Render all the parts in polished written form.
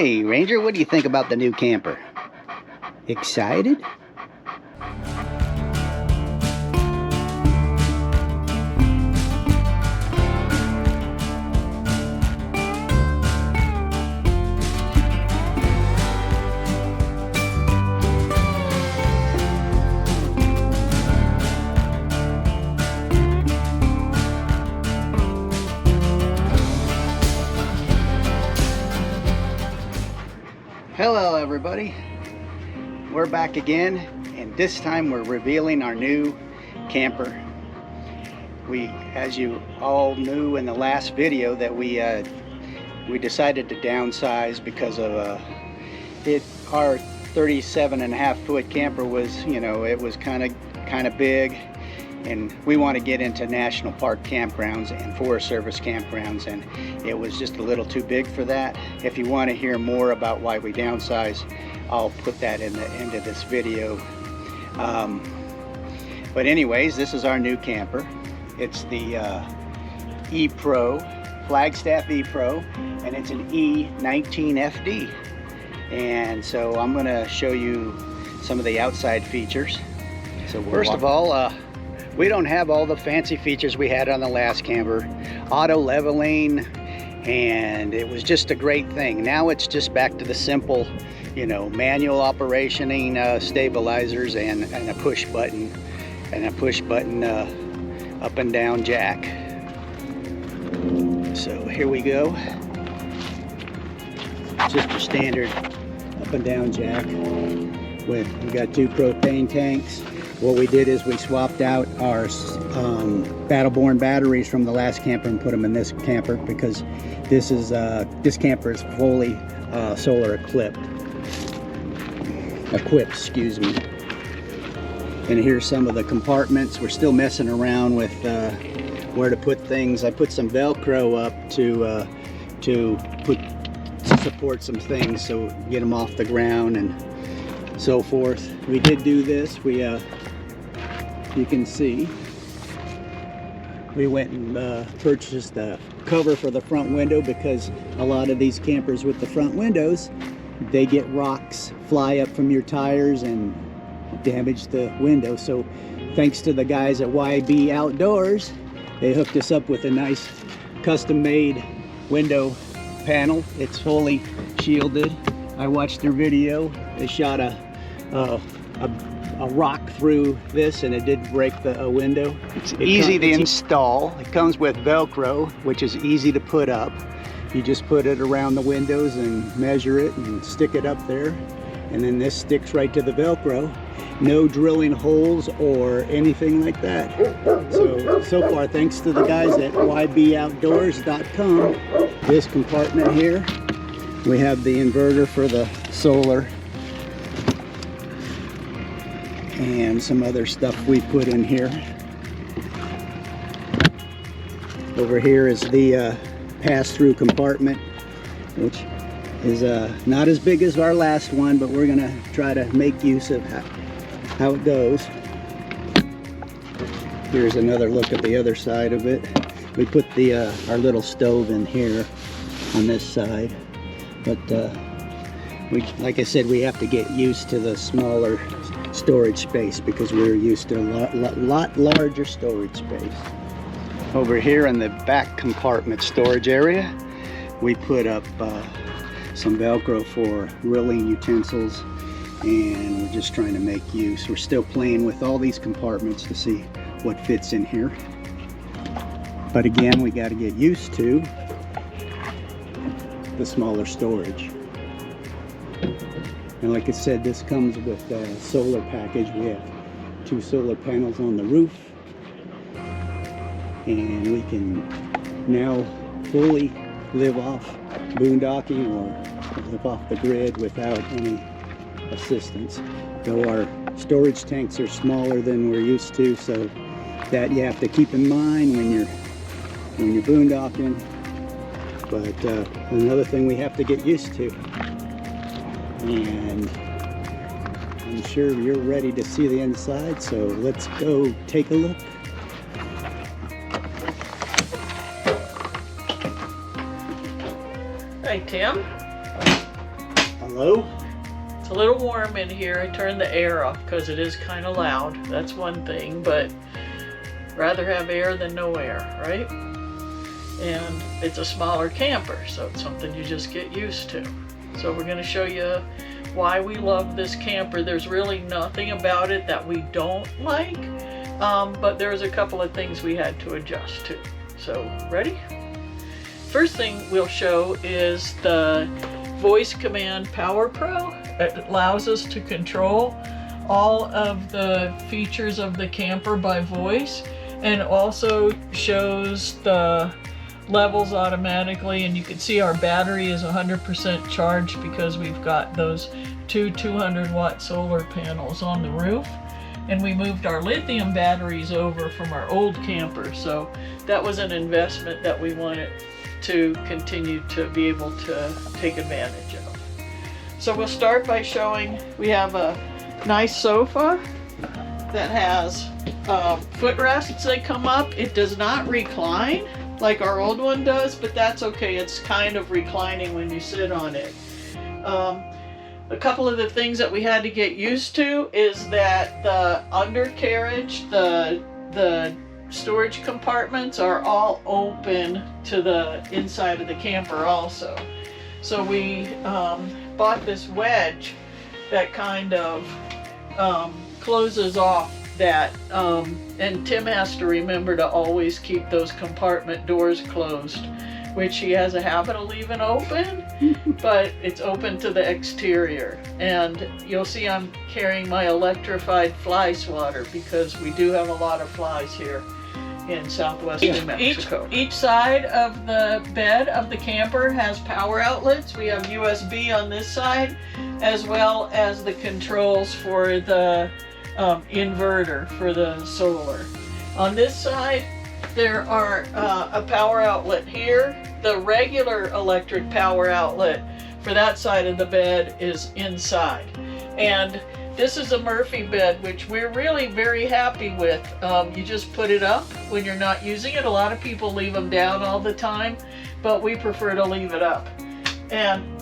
Hey Ranger, what do you think about the new camper? Excited? Hello everybody, we're back again, and this time we're revealing our new camper. As you all knew in the last video, that we decided to downsize because of our 37.5-foot camper was, it was kind of big, and we want to get into national park campgrounds and Forest Service campgrounds, and it was just a little too big for that. If you want to hear more about why we downsized, I'll put that in the end of this video. But anyways, this is our new camper. It's the E-Pro, Flagstaff E-Pro, and it's an E19FD. And so I'm going to show you some of the outside features. So first of all, we don't have all the fancy features we had on the last camper. Auto leveling, and it was just a great thing. Now it's just back to the simple, manual operationing stabilizers and a push button up and down jack. So here we go. Just a standard up and down jack. We got 2 propane tanks. What we did is we swapped out our Battleborn batteries from the last camper and put them in this camper, because this camper is fully solar equipped. Excuse me. And here's some of the compartments. We're still messing around with where to put things. I put some Velcro up to support some things, so get them off the ground and so forth. We did do this. You can see we went and purchased a cover for the front window, because a lot of these campers with the front windows, they get rocks fly up from your tires and damage the window. So thanks to the guys at YB Outdoors, they hooked us up with a nice custom-made window panel. It's fully shielded. I watched their video. They shot a rock through this, and it did break the window. It's easy to install. It comes with Velcro, which is easy to put up. You just put it around the windows and measure it and stick it up there, and then this sticks right to the Velcro. No drilling holes or anything like that. So far, thanks to the guys at YBOutdoors.com. This compartment here, we have the inverter for the solar and some other stuff we put in here. Over here is the pass-through compartment, which is not as big as our last one, but we're gonna try to make use of how it goes. Here's another look at the other side of it. We put our little stove in here on this side, but like I said, we have to get used to the smaller storage space, because we're used to a lot larger storage space. Over here in the back compartment storage area, we put up some Velcro for grilling utensils, and we're just trying to make use. We're still playing with all these compartments to see what fits in here, but again, we got to get used to the smaller storage. And like I said, this comes with a solar package. We have 2 solar panels on the roof, and we can now fully live off boondocking or live off the grid without any assistance. Though our storage tanks are smaller than we're used to, so that you have to keep in mind when you're boondocking. But another thing we have to get used to. And I'm sure you're ready to see the inside, so let's go take a look. Hey Tim, Hello? It's a little warm in here. I turned the air off because it is kind of loud. That's one thing, but rather have air than no air, right? And it's a smaller camper, so it's something you just get used to. So we're going to show you why we love this camper. There's really nothing about it that we don't like, but there's a couple of things we had to adjust to. So, ready? First thing we'll show is the Voice Command Power Pro. It allows us to control all of the features of the camper by voice, and also shows the levels automatically, and you can see our battery is 100% charged because we've got those two 200-watt solar panels on the roof, and we moved our lithium batteries over from our old camper, so that was an investment that we wanted to continue to be able to take advantage of. So we'll start by showing we have a nice sofa that has footrests that come up. It does not recline like our old one does, but that's okay. It's kind of reclining when you sit on it. A couple of the things that we had to get used to is that the undercarriage, the storage compartments are all open to the inside of the camper also. So we bought this wedge that kind of closes off that, and Tim has to remember to always keep those compartment doors closed, which he has a habit of leaving open, but it's open to the exterior. And you'll see I'm carrying my electrified fly swatter because we do have a lot of flies here in southwest New Mexico. Each side of the bed of the camper has power outlets. We have USB on this side, as well as the controls for the inverter for the solar. On this side, there are a power outlet here. The regular electric power outlet for that side of the bed is inside. And this is a Murphy bed, which we're really very happy with. You just put it up when you're not using it. A lot of people leave them down all the time, but we prefer to leave it up. And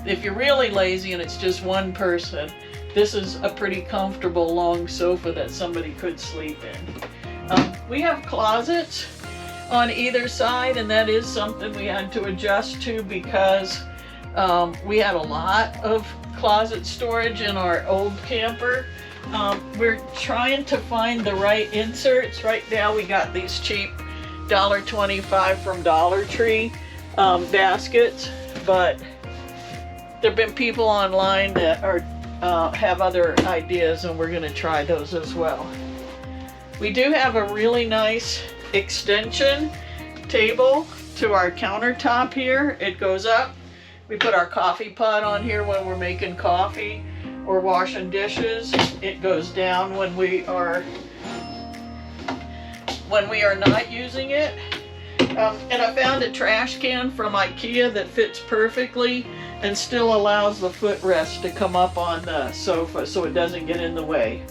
if you're really lazy and it's just one person, this is a pretty comfortable long sofa that somebody could sleep in. We have closets on either side, and that is something we had to adjust to because we had a lot of closet storage in our old camper. We're trying to find the right inserts. Right now we got these cheap $1.25 from Dollar Tree baskets, but there have been people online that are have other ideas, and we're going to try those as well. We do have a really nice extension table to our countertop here. It goes up. We put our coffee pot on here when we're making coffee or washing dishes. It goes down when we are not using it. And I found a trash can from IKEA that fits perfectly and still allows the footrest to come up on the sofa so it doesn't get in the way.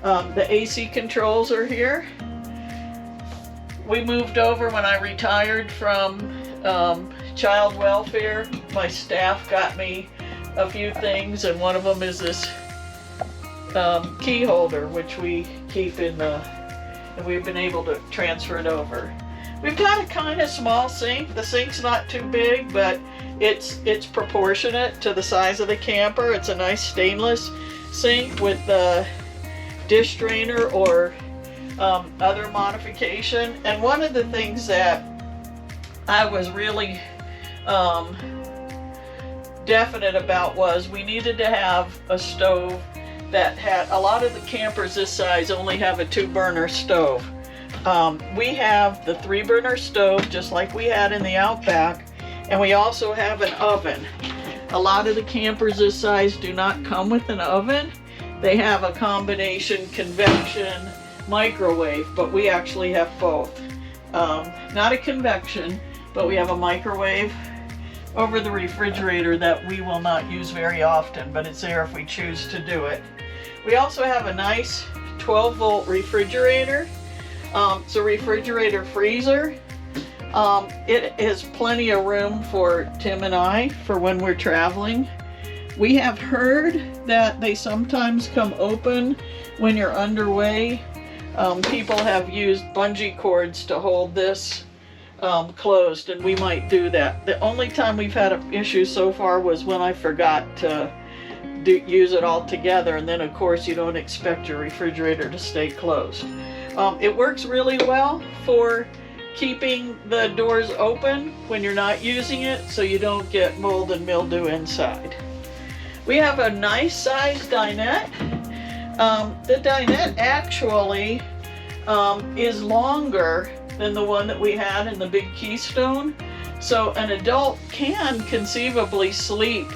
The AC controls are here. We moved over when I retired from child welfare. My staff got me a few things, and one of them is this key holder, which we keep in and we've been able to transfer it over. We've got a kind of small sink. The sink's not too big, but it's proportionate to the size of the camper. It's a nice stainless sink with the dish drainer or other modification. And one of the things that I was really definite about was we needed to have a stove that had, a lot of the campers this size only have a 2-burner stove. We have the 3-burner stove just like we had in the Outback, and we also have an oven. A lot of the campers this size do not come with an oven. They have a combination convection microwave, but we actually have both. Not a convection, but we have a microwave over the refrigerator that we will not use very often, but it's there if we choose to do it. We also have a nice 12-volt refrigerator. It's a refrigerator freezer. It has plenty of room for Tim and I for when we're traveling. We have heard that they sometimes come open when you're underway. People have used bungee cords to hold this closed, and we might do that. The only time we've had an issue so far was when I forgot to use it all together, and then of course you don't expect your refrigerator to stay closed. It works really well for keeping the doors open when you're not using it, so you don't get mold and mildew inside. We have a nice sized dinette. The dinette actually is longer than the one that we had in the big Keystone, so an adult can conceivably sleep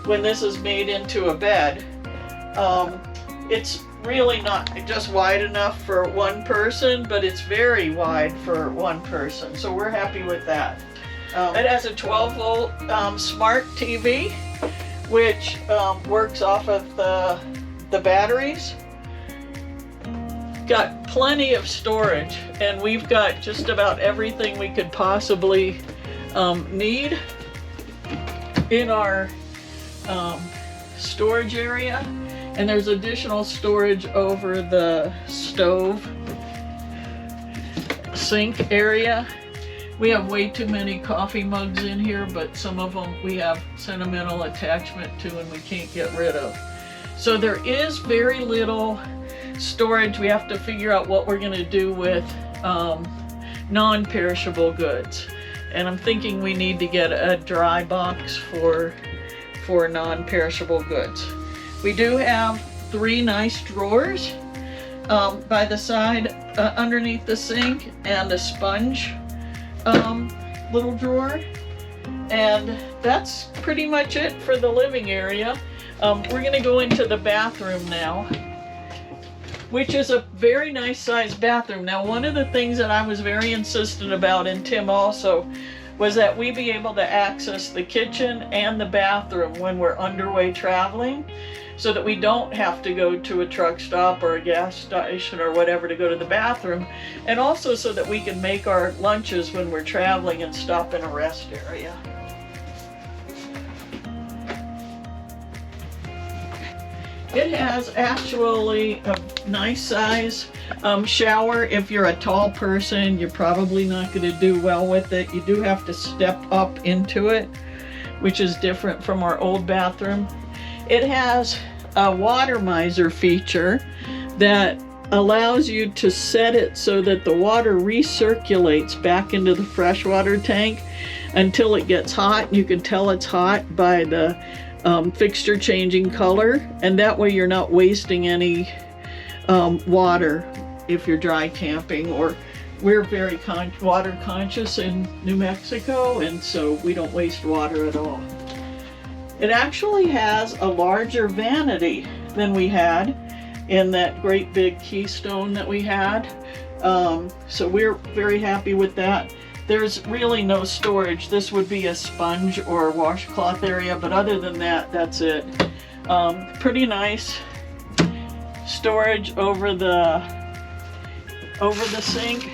when this is made into a bed. It's really not just wide enough for one person, but it's very wide for one person, so we're happy with that. It has a 12-volt smart TV, which works off of the batteries. Got plenty of storage, and we've got just about everything we could possibly need in our storage area. And there's additional storage over the stove sink area. We have way too many coffee mugs in here, but some of them we have sentimental attachment to and we can't get rid of. So there is very little storage. We have to figure out what we're going to do with non-perishable goods. And I'm thinking we need to get a dry box for non-perishable goods. We do have 3 nice drawers by the side underneath the sink, and a sponge little drawer. And that's pretty much it for the living area. We're going to go into the bathroom now, which is a very nice sized bathroom. Now, one of the things that I was very insistent about, and Tim also, was that we be able to access the kitchen and the bathroom when we're underway traveling, so that we don't have to go to a truck stop or a gas station or whatever to go to the bathroom, and also so that we can make our lunches when we're traveling and stop in a rest area. It has actually a nice size shower. If you're a tall person, you're probably not going to do well with it. You do have to step up into it, which is different from our old bathroom. It has a water miser feature that allows you to set it so that the water recirculates back into the freshwater tank until it gets hot. You can tell it's hot by the fixture changing color, and that way you're not wasting any water if you're dry camping. Or we're very water conscious in New Mexico, and so we don't waste water at all. It actually has a larger vanity than we had in that great big Keystone that we had, so we're very happy with that. There's really no storage. This would be a sponge or washcloth area, but other than that, that's it. Pretty nice storage over the sink,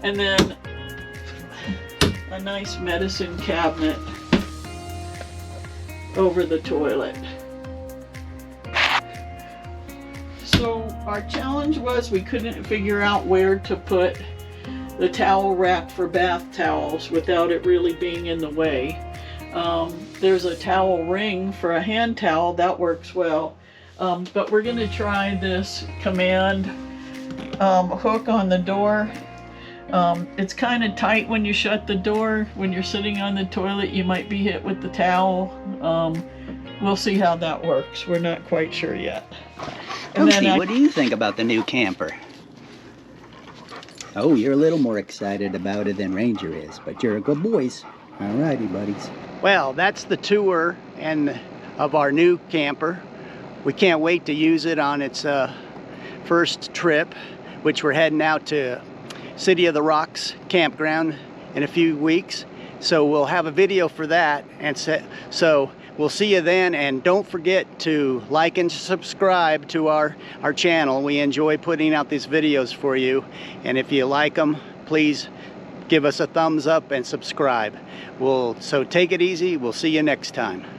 and then a nice medicine cabinet over the toilet. So our challenge was we couldn't figure out where to put the towel rack for bath towels without it really being in the way. There's a towel ring for a hand towel that works well, but we're going to try this command hook on the door. It's kind of tight when you shut the door. When you're sitting on the toilet, you might be hit with the towel. We'll see how that works. We're not quite sure yet. Cozy, what do you think about the new camper? Oh, you're a little more excited about it than Ranger is, but you're a good boys. Alrighty, buddies. Well, that's the tour of our new camper. We can't wait to use it on its first trip, which we're heading out to City of the Rocks campground in a few weeks. So we'll have a video for that, and so we'll see you then. And don't forget to like and subscribe to our channel. We enjoy putting out these videos for you, and if you like them, please give us a thumbs up and subscribe. So take it easy. We'll see you next time.